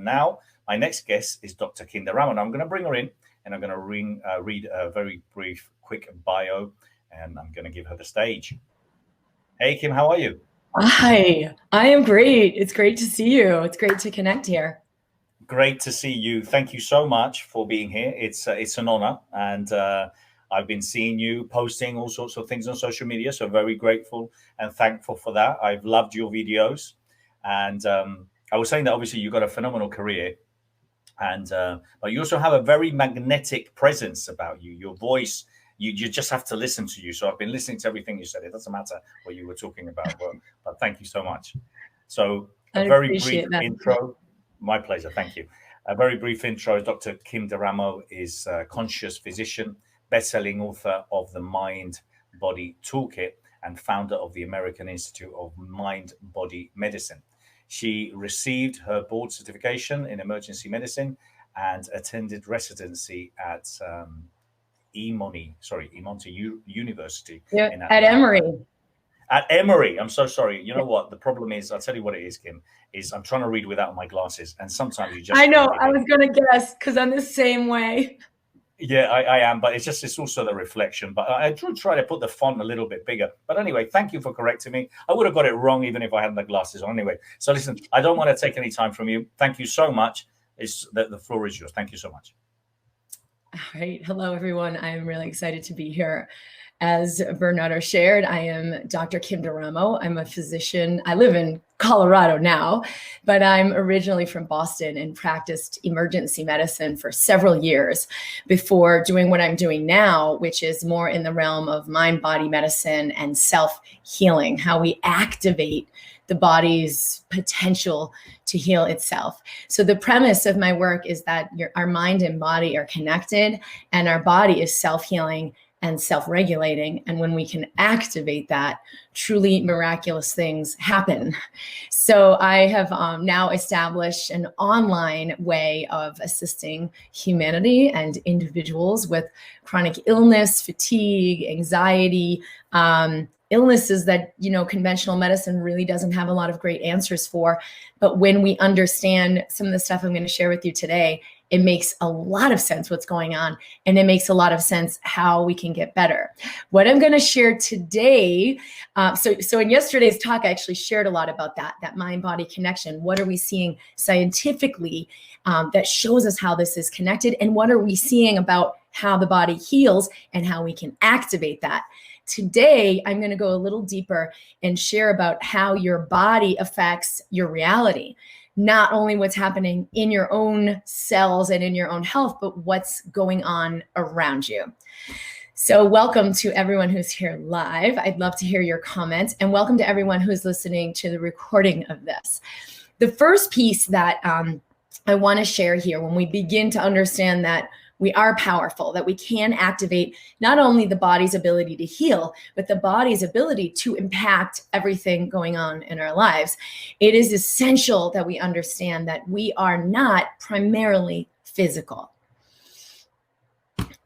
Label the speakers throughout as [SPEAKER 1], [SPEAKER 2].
[SPEAKER 1] now my next guest is Dr. Kim Duramo. I'm going to bring her in and I'm going to read a very brief, quick bio, and I'm going to give her the stage. Hey, Kim, how are you?
[SPEAKER 2] Hi, I am great. It's great to see you. It's great to connect here.
[SPEAKER 1] Great to see you. Thank you so much for being here. It's an honor, and I've been seeing you posting all sorts of things on social media. So very grateful and thankful for that. I've loved your videos, and I was saying that obviously you've got a phenomenal career, and but you also have a very magnetic presence about you. Your voice, you just have to listen to you. So I've been listening to everything you said. It doesn't matter what you were talking about, but thank you so much. So a
[SPEAKER 2] I
[SPEAKER 1] very brief
[SPEAKER 2] appreciate that.
[SPEAKER 1] intro. My pleasure. Thank you. A very brief intro. Dr. Kim Duramo is a conscious physician, best-selling author of the Mind Body Toolkit, and founder of the American Institute of Mind Body Medicine. She received her board certification in emergency medicine and attended residency at Emonti University
[SPEAKER 2] Yeah,
[SPEAKER 1] in
[SPEAKER 2] at
[SPEAKER 1] Atlanta.
[SPEAKER 2] Emory.
[SPEAKER 1] At Emory. I'm so sorry. You know what? The problem is, I'll tell you what it is, Kim, is I'm trying to read without my glasses. And sometimes you just
[SPEAKER 2] I know,
[SPEAKER 1] gotta give
[SPEAKER 2] I
[SPEAKER 1] in.
[SPEAKER 2] was going to guess because I'm the same way.
[SPEAKER 1] Yeah, I am, but it's also the reflection. But I do try to put the font a little bit bigger. But anyway, thank you for correcting me. I would have got it wrong even if I hadn't the glasses on. Anyway, so listen, I don't want to take any time from you. Thank you so much. The floor is yours. Thank you so much.
[SPEAKER 2] All right. Hello, everyone. I'm really excited to be here. As Bernardo shared, I am Dr. Kim Duramo. I'm a physician. I live in Colorado now, but I'm originally from Boston and practiced emergency medicine for several years before doing what I'm doing now, which is more in the realm of mind-body medicine and self-healing, how we activate the body's potential to heal itself. So the premise of my work is that our mind and body are connected, and our body is self-healing and self-regulating. And when we can activate that, truly miraculous things happen. So I have now established an online way of assisting humanity and individuals with chronic illness, fatigue, anxiety, illnesses that, conventional medicine really doesn't have a lot of great answers for. But when we understand some of the stuff I'm going to share with you today, it makes a lot of sense what's going on, and it makes a lot of sense how we can get better. What I'm going to share today, so in yesterday's talk, I actually shared a lot about that mind-body connection. What are we seeing scientifically that shows us how this is connected, and what are we seeing about how the body heals and how we can activate that? Today, I'm going to go a little deeper and share about how your body affects your reality. Not only what's happening in your own cells and in your own health, but what's going on around you. So welcome to everyone who's here live. I'd love to hear your comments, and welcome to everyone who's listening to the recording of this. The first piece that I want to share here, when we begin to understand that we are powerful, that we can activate not only the body's ability to heal, but the body's ability to impact everything going on in our lives. It is essential that we understand that we are not primarily physical.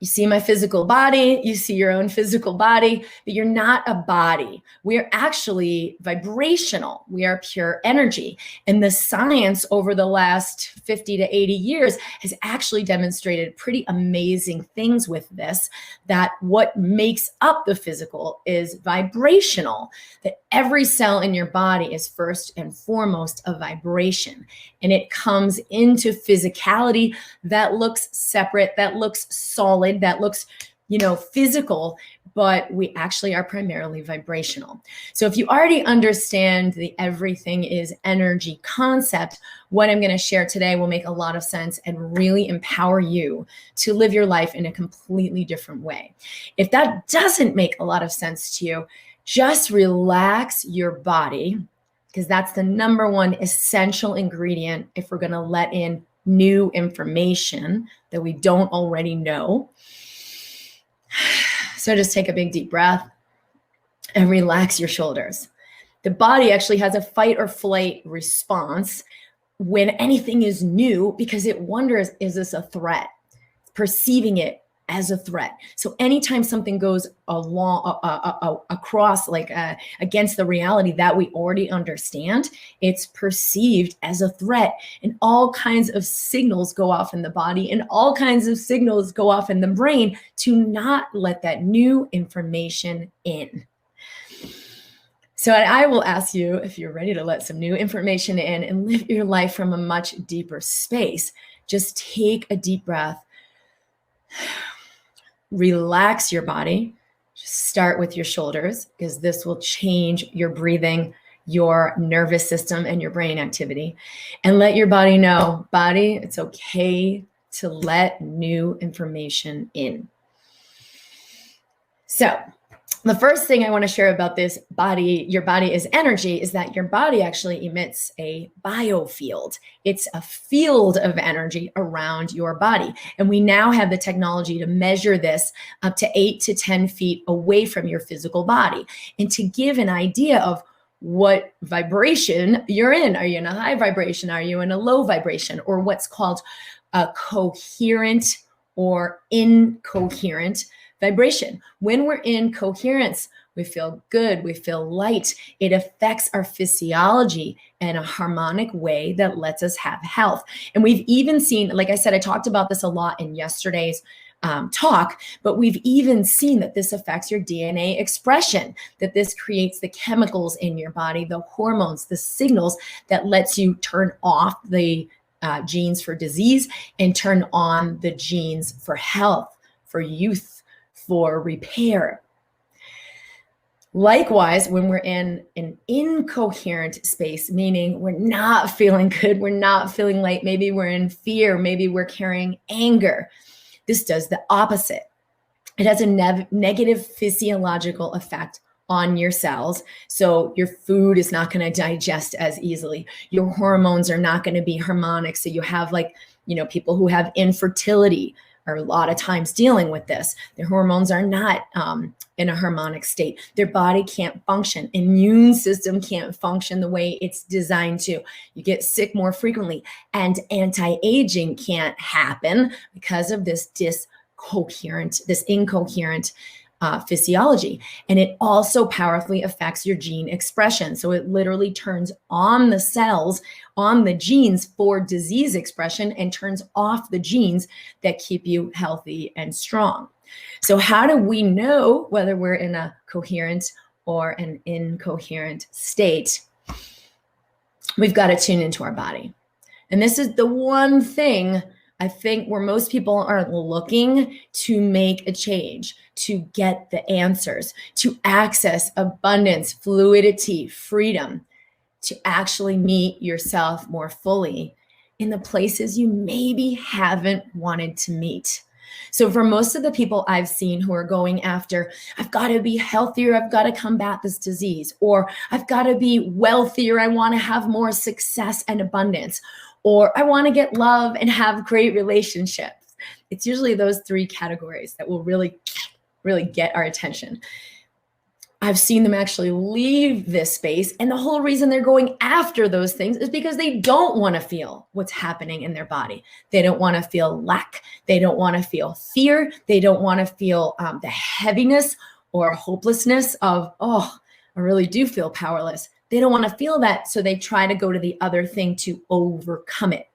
[SPEAKER 2] You see my physical body, you see your own physical body, but you're not a body. We're actually vibrational. We are pure energy. And the science over the last 50 to 80 years has actually demonstrated pretty amazing things with this, that what makes up the physical is vibrational, that every cell in your body is first and foremost a vibration. And it comes into physicality that looks separate, that looks solid, that looks, physical, but we actually are primarily vibrational. So if you already understand the everything is energy concept, what I'm going to share today will make a lot of sense and really empower you to live your life in a completely different way. If that doesn't make a lot of sense to you, just relax your body, because that's the number one essential ingredient if we're going to let in new information that we don't already know. So just take a big deep breath and relax your shoulders. The body actually has a fight or flight response when anything is new, because it wonders, is this a threat? It's perceiving it as a threat. So anytime something goes across, like against the reality that we already understand, it's perceived as a threat, and all kinds of signals go off in the body, and all kinds of signals go off in the brain to not let that new information in. So I will ask you, if you're ready to let some new information in and live your life from a much deeper space, just take a deep breath. Relax your body. Just start with your shoulders, because this will change your breathing, your nervous system, and your brain activity. And let your body know, body, it's okay to let new information in. So the first thing I want to share about this body, your body is energy, is that your body actually emits a biofield. It's a field of energy around your body. And we now have the technology to measure this up to 8 to 10 feet away from your physical body. And to give an idea of what vibration you're in. Are you in a high vibration? Are you in a low vibration? Or what's called a coherent or incoherent vibration. When we're in coherence, we feel good, we feel light. It affects our physiology in a harmonic way that lets us have health. And we've even seen, like I said, I talked about this a lot in yesterday's talk, but we've even seen that this affects your DNA expression, that this creates the chemicals in your body, the hormones, the signals that lets you turn off the genes for disease and turn on the genes for health, for youth, for repair. Likewise, when we're in an incoherent space, meaning we're not feeling good, we're not feeling light, maybe we're in fear, maybe we're carrying anger, this does the opposite. It has a negative physiological effect on your cells. So your food is not going to digest as easily. Your hormones are not going to be harmonic. So you have, like, people who have infertility are a lot of times dealing with this. Their hormones are not in a harmonic state. Their body can't function. Immune system can't function the way it's designed to. You get sick more frequently, and anti-aging can't happen because of this incoherent physiology. And it also powerfully affects your gene expression. So it literally turns on the cells, on the genes for disease expression, and turns off the genes that keep you healthy and strong. So how do we know whether we're in a coherent or an incoherent state? We've got to tune into our body. And this is the one thing I think where most people aren't looking to make a change, to get the answers, to access abundance, fluidity, freedom, to actually meet yourself more fully in the places you maybe haven't wanted to meet. So for most of the people I've seen who are going after, I've got to be healthier, I've got to combat this disease, or I've got to be wealthier, I want to have more success and abundance, or I want to get love and have great relationships. It's usually those three categories that will really get our attention. I've seen them actually leave this space, and the whole reason they're going after those things is because they don't want to feel what's happening in their body. They don't want to feel lack. They don't want to feel fear. They don't want to feel the heaviness or hopelessness of, oh, I really do feel powerless. They don't want to feel that, so they try to go to the other thing to overcome it.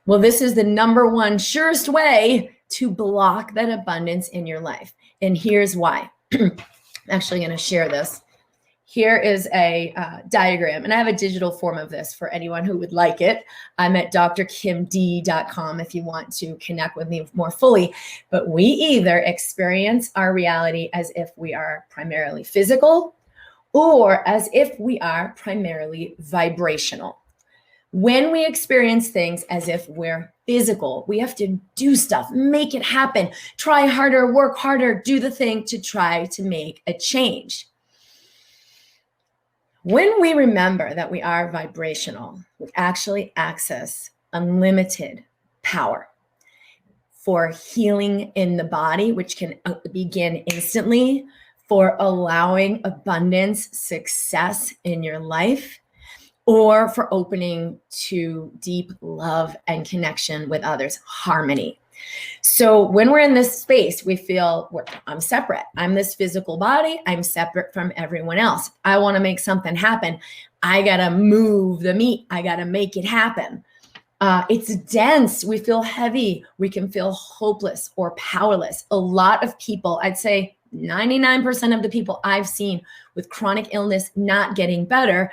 [SPEAKER 2] Well, this is the number one surest way to block that abundance in your life. And here's why. I'm actually going to share this. Here is a diagram, and I have a digital form of this for anyone who would like it. I'm at drkimd.com if you want to connect with me more fully. But we either experience our reality as if we are primarily physical, or as if we are primarily vibrational. When we experience things as if we're physical, we have to do stuff, make it happen, try harder, work harder, do the thing to try to make a change. When we remember that we are vibrational, we actually access unlimited power for healing in the body, which can begin instantly, for allowing abundance, success in your life, or for opening to deep love and connection with others, harmony. So when we're in this space, we feel I'm separate. I'm this physical body. I'm separate from everyone else. I want to make something happen. I got to move the meat. I got to make it happen. It's dense. We feel heavy. We can feel hopeless or powerless. A lot of people, I'd say 99% of the people I've seen with chronic illness not getting better,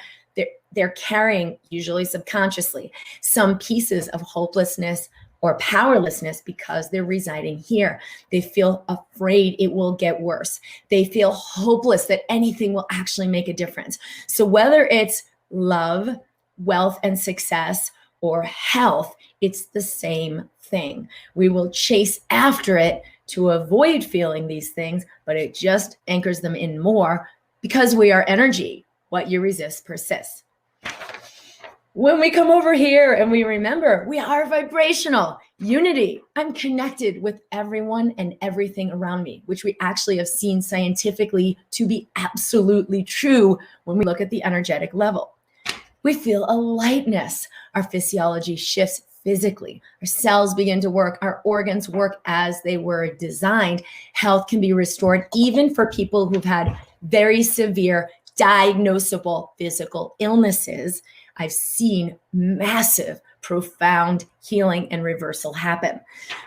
[SPEAKER 2] they're carrying, usually subconsciously, some pieces of hopelessness or powerlessness because they're residing here. They feel afraid it will get worse. They feel hopeless that anything will actually make a difference. So whether it's love, wealth, and success, or health, it's the same thing. We will chase after it to avoid feeling these things, but it just anchors them in more because we are energy. What you resist persists. When we come over here and we remember we are vibrational, unity, I'm connected with everyone and everything around me, which we actually have seen scientifically to be absolutely true when we look at the energetic level. We feel a lightness. Our physiology shifts physically. Our cells begin to work. Our organs work as they were designed. Health can be restored even for people who've had very severe diagnosable physical illnesses. I've seen massive, profound healing and reversal happen.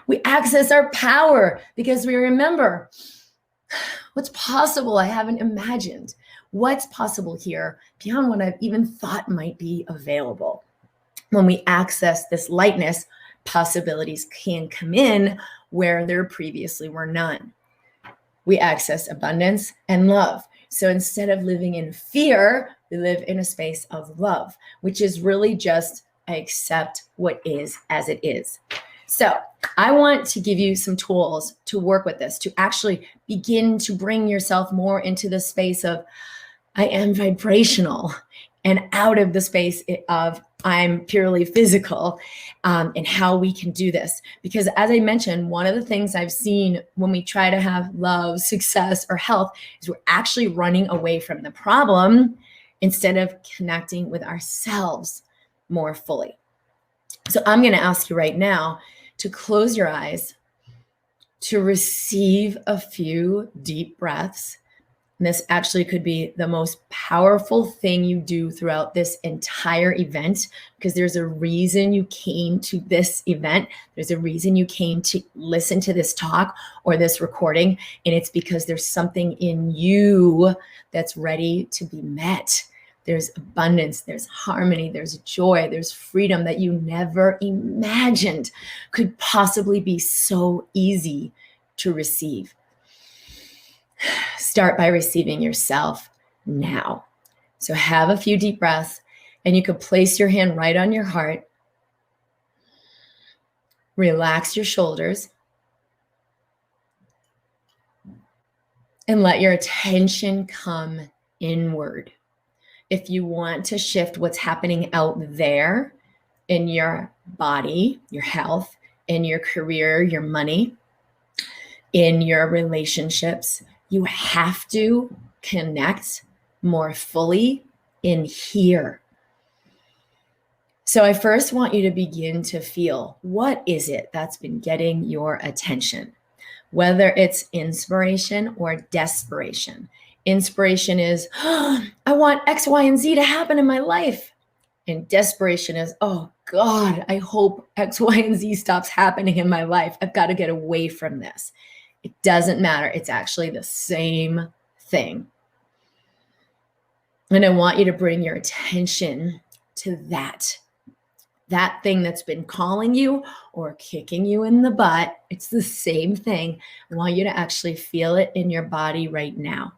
[SPEAKER 2] We access our power because we remember what's possible I haven't imagined. What's possible here beyond what I've even thought might be available. When we access this lightness, possibilities can come in where there previously were none. We access abundance and love. So instead of living in fear, we live in a space of love, which is really just I accept what is as it is. So I want to give you some tools to work with this, to actually begin to bring yourself more into the space of I am vibrational and out of the space of I'm purely physical, and how we can do this. Because as I mentioned, one of the things I've seen when we try to have love, success, or health is we're actually running away from the problem instead of connecting with ourselves more fully. So I'm going to ask you right now to close your eyes, to receive a few deep breaths. And this actually could be the most powerful thing you do throughout this entire event, because there's a reason you came to this event. There's a reason you came to listen to this talk or this recording. And it's because there's something in you that's ready to be met. There's abundance, there's harmony, there's joy, there's freedom that you never imagined could possibly be so easy to receive. Start by receiving yourself now. So have a few deep breaths, and you could place your hand right on your heart. Relax your shoulders. And let your attention come inward. If you want to shift what's happening out there in your body, your health, in your career, your money, in your relationships, you have to connect more fully in here. So I first want you to begin to feel, what is it that's been getting your attention? Whether it's inspiration or desperation. Inspiration is, oh, I want X, Y, and Z to happen in my life. And desperation is, oh God, I hope X, Y, and Z stops happening in my life. I've got to get away from this. It doesn't matter. It's actually the same thing. And I want you to bring your attention to that thing that's been calling you or kicking you in the butt. It's the same thing. I want you to actually feel it in your body right now.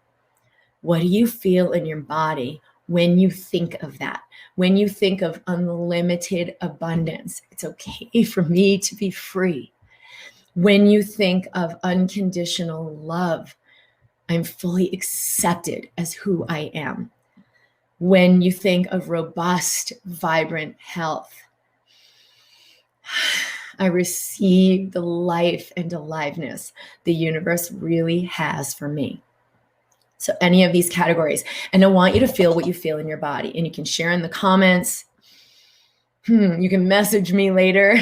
[SPEAKER 2] What do you feel in your body when you think of that? When you think of unlimited abundance, it's okay for me to be free. When you think of unconditional love, I'm fully accepted as who I am. When you think of robust, vibrant health, I receive the life and aliveness the universe really has for me. So any of these categories. And I want you to feel what you feel in your body. And you can share in the comments. You can message me later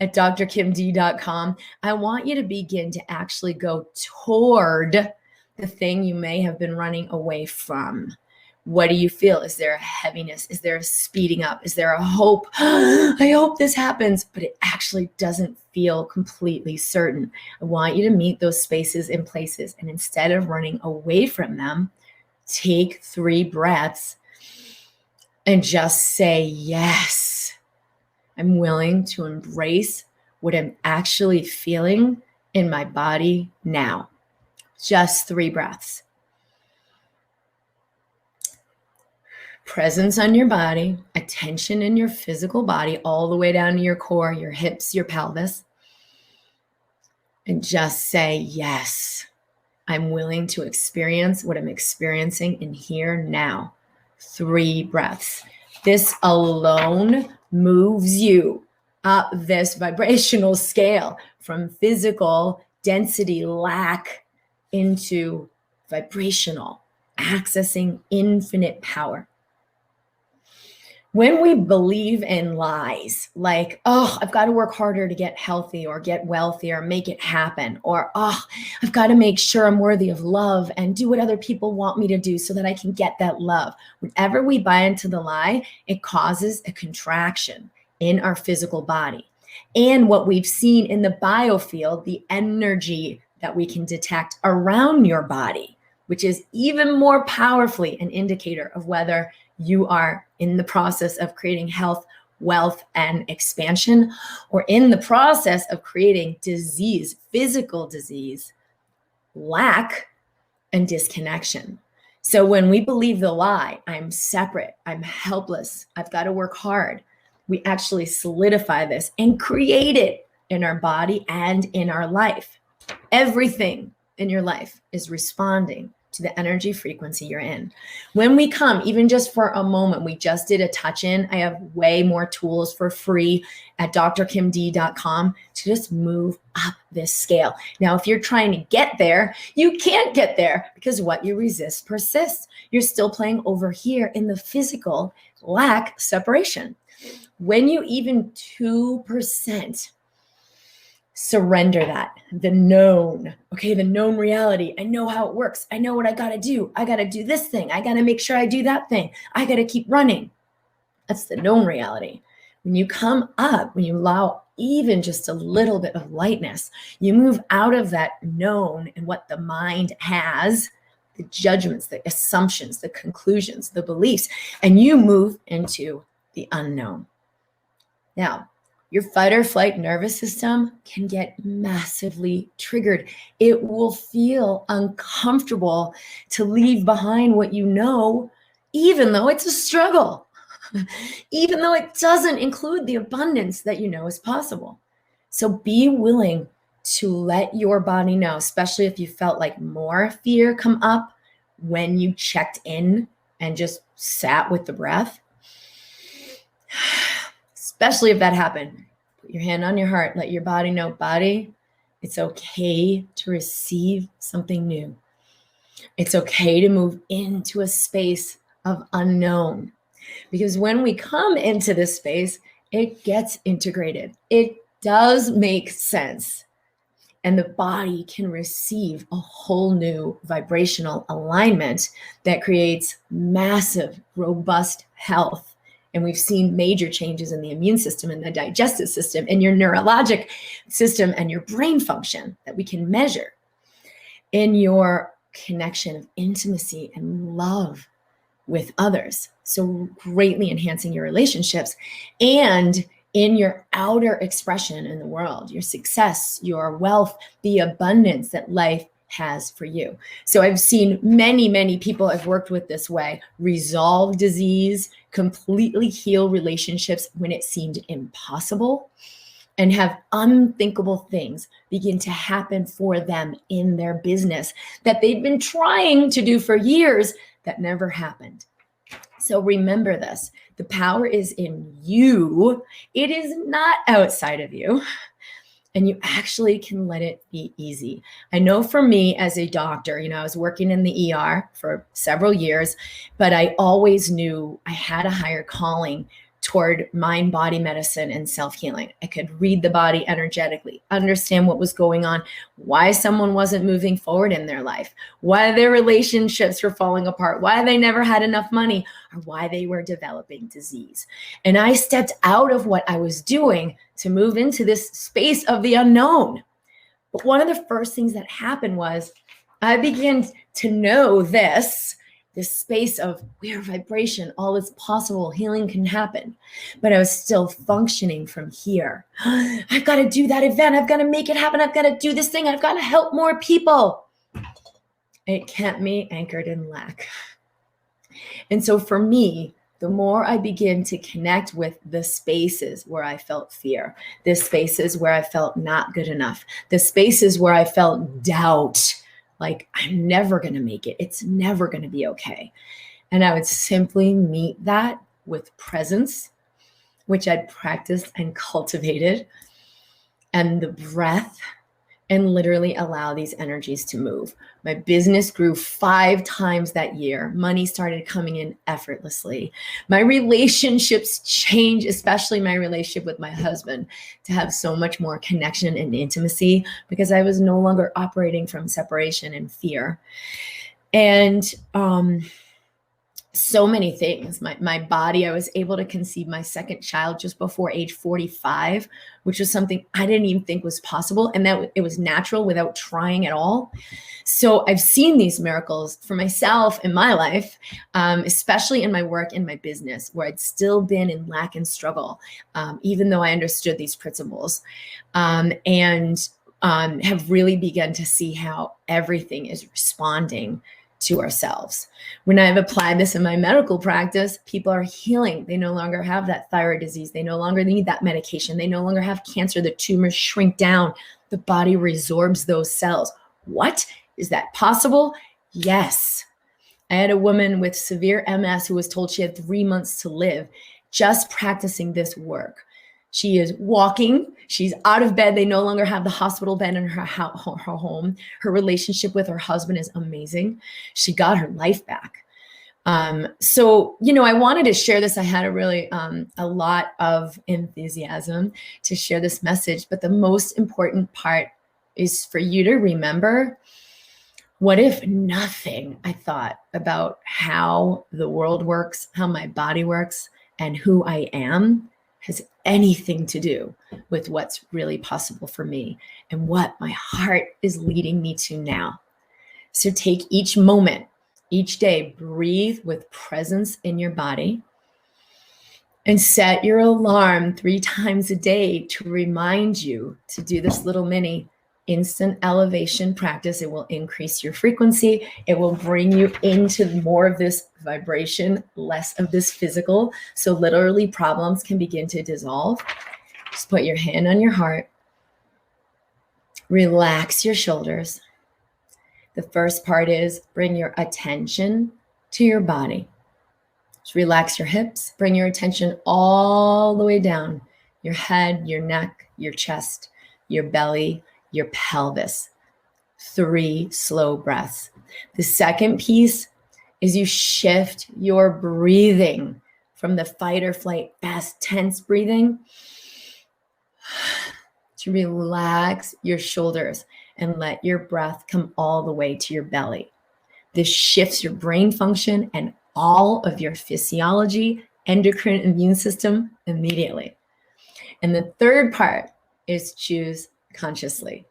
[SPEAKER 2] at drkimd.com. I want you to begin to actually go toward the thing you may have been running away from. What do you feel? Is there a heaviness? Is there a speeding up? Is there a hope? I hope this happens, but it actually doesn't feel completely certain. I want you to meet those spaces and places. And instead of running away from them, take 3 breaths and just say, yes, I'm willing to embrace what I'm actually feeling in my body now. Just 3 breaths. Presence on your body, attention in your physical body, all the way down to your core, your hips, your pelvis. And just say, yes, I'm willing to experience what I'm experiencing in here now. 3 breaths. This alone moves you up this vibrational scale from physical density lack into vibrational, accessing infinite power. When we believe in lies, like, oh, I've got to work harder to get healthy or get wealthy or make it happen, or, oh, I've got to make sure I'm worthy of love and do what other people want me to do so that I can get that love. Whenever we buy into the lie, it causes a contraction in our physical body. And what we've seen in the biofield, the energy that we can detect around your body, which is even more powerfully an indicator of whether you are in the process of creating health, wealth, and expansion, or in the process of creating disease, physical disease, lack, and disconnection. So when we believe the lie, I'm separate, I'm helpless, I've got to work hard, we actually solidify this and create it in our body and in our life. Everything in your life is responding to the energy frequency you're in. When we come, even just for a moment, we just did a touch-in. I have way more tools for free at drkimd.com to just move up this scale. Now, if you're trying to get there, you can't get there because what you resist persists. You're still playing over here in the physical lack separation. When you even 2% surrender that, the known, okay, the known reality. I know how it works. I know what I got to do. I got to do this thing. I got to make sure I do that thing. I got to keep running. That's the known reality. When you come up, when you allow even just a little bit of lightness, you move out of that known and what the mind has, the judgments, the assumptions, the conclusions, the beliefs, and you move into the unknown. Now, your fight or flight nervous system can get massively triggered. It will feel uncomfortable to leave behind what you know, even though it's a struggle, even though it doesn't include the abundance that you know is possible. So be willing to let your body know, especially if you felt like more fear come up when you checked in and just sat with the breath. Especially if that happened, put your hand on your heart, let your body know, body, it's okay to receive something new. It's okay to move into a space of unknown. Because when we come into this space, it gets integrated. It does make sense. And the body can receive a whole new vibrational alignment that creates massive, robust health. And we've seen major changes in the immune system and the digestive system and your neurologic system and your brain function that we can measure in your connection of intimacy and love with others. So greatly enhancing your relationships and in your outer expression in the world, your success, your wealth, the abundance that life has for you. So I've seen many, many people I've worked with this way resolve disease, completely heal relationships when it seemed impossible, and have unthinkable things begin to happen for them in their business that they'd been trying to do for years that never happened. So remember this, the power is in you. It is not outside of you. And you actually can let it be easy. I know for me as a doctor, I was working in the ER for several years, but I always knew I had a higher calling toward mind body medicine and self-healing. I could read the body energetically, understand what was going on, why someone wasn't moving forward in their life, why their relationships were falling apart, why they never had enough money, or why they were developing disease. And I stepped out of what I was doing to move into this space of the unknown. But one of the first things that happened was I began to know this space of where vibration, all is possible, healing can happen. But I was still functioning from here. I've got to do that event. I've got to make it happen. I've got to do this thing. I've got to help more people. It kept me anchored in lack. And so for me, the more I begin to connect with the spaces where I felt fear, the spaces where I felt not good enough, the spaces where I felt doubt, like I'm never going to make it. It's never going to be okay. And I would simply meet that with presence, which I'd practiced and cultivated, and the breath, and literally allow these energies to move. My business grew 5 times that year. Money started coming in effortlessly. My relationships changed, especially my relationship with my husband, to have so much more connection and intimacy because I was no longer operating from separation and fear. And so many things. My body, I was able to conceive my second child just before age 45, which was something I didn't even think was possible. And that it was natural without trying at all. So I've seen these miracles for myself in my life, especially in my work and my business, where I'd still been in lack and struggle, even though I understood these principles, and have really begun to see how everything is responding to ourselves. When I've applied this in my medical practice, people are healing. They no longer have that thyroid disease. They no longer need that medication. They no longer have cancer. The tumors shrink down. The body resorbs those cells. What? Is that possible? Yes. I had a woman with severe MS who was told she had 3 months to live just practicing this work. She is walking. She's out of bed. They no longer have the hospital bed in her home. Her relationship with her husband is amazing. She got her life back. So, I wanted to share this. I had a lot of enthusiasm to share this message. But the most important part is for you to remember, what if nothing I thought about how the world works, how my body works, and who I am has anything to do with what's really possible for me and what my heart is leading me to now. So take each moment, each day, breathe with presence in your body, and set your alarm 3 times a day to remind you to do this little mini instant elevation practice. It will increase your frequency. It will bring you into more of this vibration, less of this physical. So literally problems can begin to dissolve. Just put your hand on your heart. Relax your shoulders. The first part is bring your attention to your body. Just relax your hips. Bring your attention all the way down. Your head, your neck, your chest, your belly, your pelvis. 3 slow breaths. The second piece is you shift your breathing from the fight or flight, fast, tense breathing to relax your shoulders and let your breath come all the way to your belly. This shifts your brain function and all of your physiology, endocrine, immune system immediately. And the third part is choose consciously.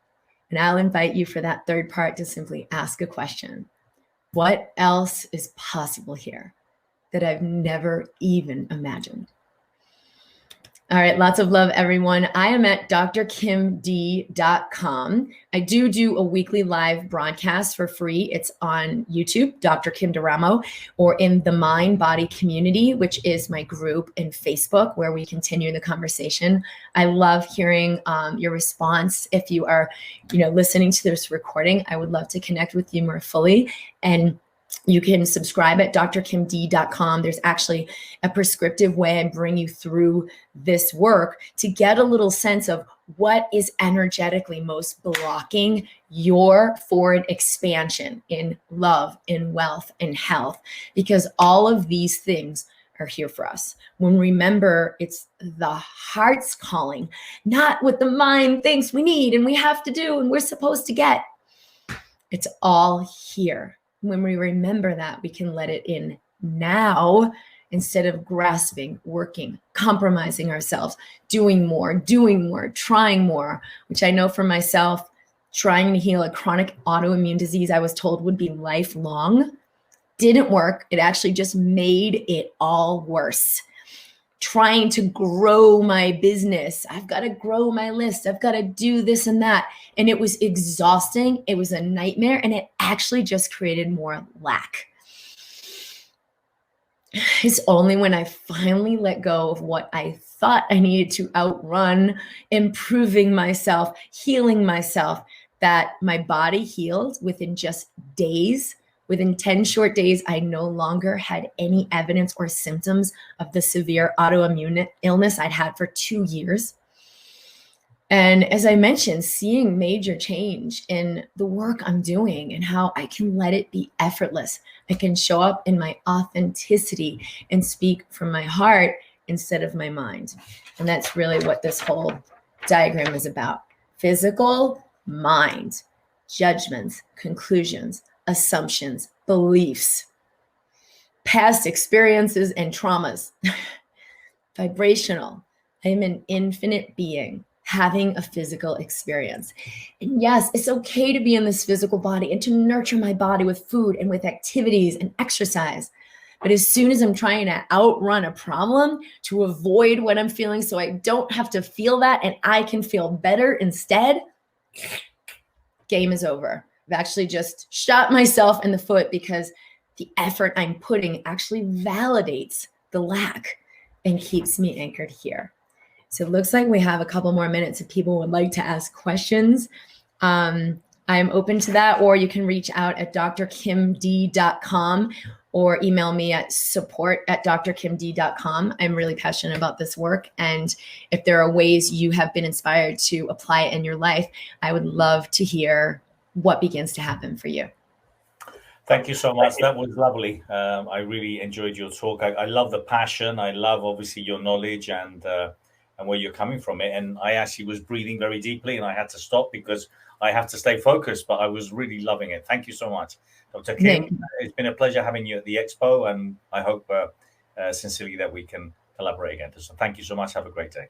[SPEAKER 2] And I'll invite you for that third part to simply ask a question. What else is possible here that I've never even imagined? All right, lots of love, everyone. I am at drkimd.com. I do a weekly live broadcast for free. It's on YouTube, Dr. Kim DeRamo, or in the Mind Body Community, which is my group in Facebook, where we continue the conversation. I love hearing your response. If you are, listening to this recording, I would love to connect with you more fully. And you can subscribe at drkimd.com. There's actually a prescriptive way I bring you through this work to get a little sense of what is energetically most blocking your forward expansion in love, in wealth, in health, because all of these things are here for us. When we remember it's the heart's calling, not what the mind thinks we need and we have to do and we're supposed to get. It's all here. When we remember that, we can let it in now instead of grasping, working, compromising ourselves, doing more, trying more, which I know for myself, trying to heal a chronic autoimmune disease I was told would be lifelong didn't work. It actually just made it all worse. Trying to grow my business. I've got to grow my list. I've got to do this and that. And it was exhausting. It was a nightmare. And it actually just created more lack. It's only when I finally let go of what I thought I needed to outrun, improving myself, healing myself, that my body healed within just days. Within 10 short days, I no longer had any evidence or symptoms of the severe autoimmune illness I'd had for 2 years. And as I mentioned, seeing major change in the work I'm doing and how I can let it be effortless. I can show up in my authenticity and speak from my heart instead of my mind. And that's really what this whole diagram is about. Physical, mind, judgments, conclusions, assumptions, beliefs, past experiences and traumas. Vibrational. I am an infinite being having a physical experience. And yes, it's okay to be in this physical body and to nurture my body with food and with activities and exercise. But as soon as I'm trying to outrun a problem to avoid what I'm feeling so I don't have to feel that and I can feel better instead, game is over. I've actually just shot myself in the foot because the effort I'm putting actually validates the lack and keeps me anchored here. So it looks like we have a couple more minutes if people would like to ask questions. I'm open to that, or you can reach out at drkimd.com or email me at support@drkimd.com. I'm really passionate about this work. And if there are ways you have been inspired to apply it in your life, I would love to hear what begins to happen for you.
[SPEAKER 1] Thank you so much. That was lovely. I really enjoyed your talk. I love the passion. I love, obviously, your knowledge and where you're coming from it. And I actually was breathing very deeply and I had to stop because I have to stay focused, but I was really loving it. Thank you so much, Dr. Kim. It's been a pleasure having you at the Expo, and I hope sincerely that we can collaborate again. So thank you so much. Have a great day.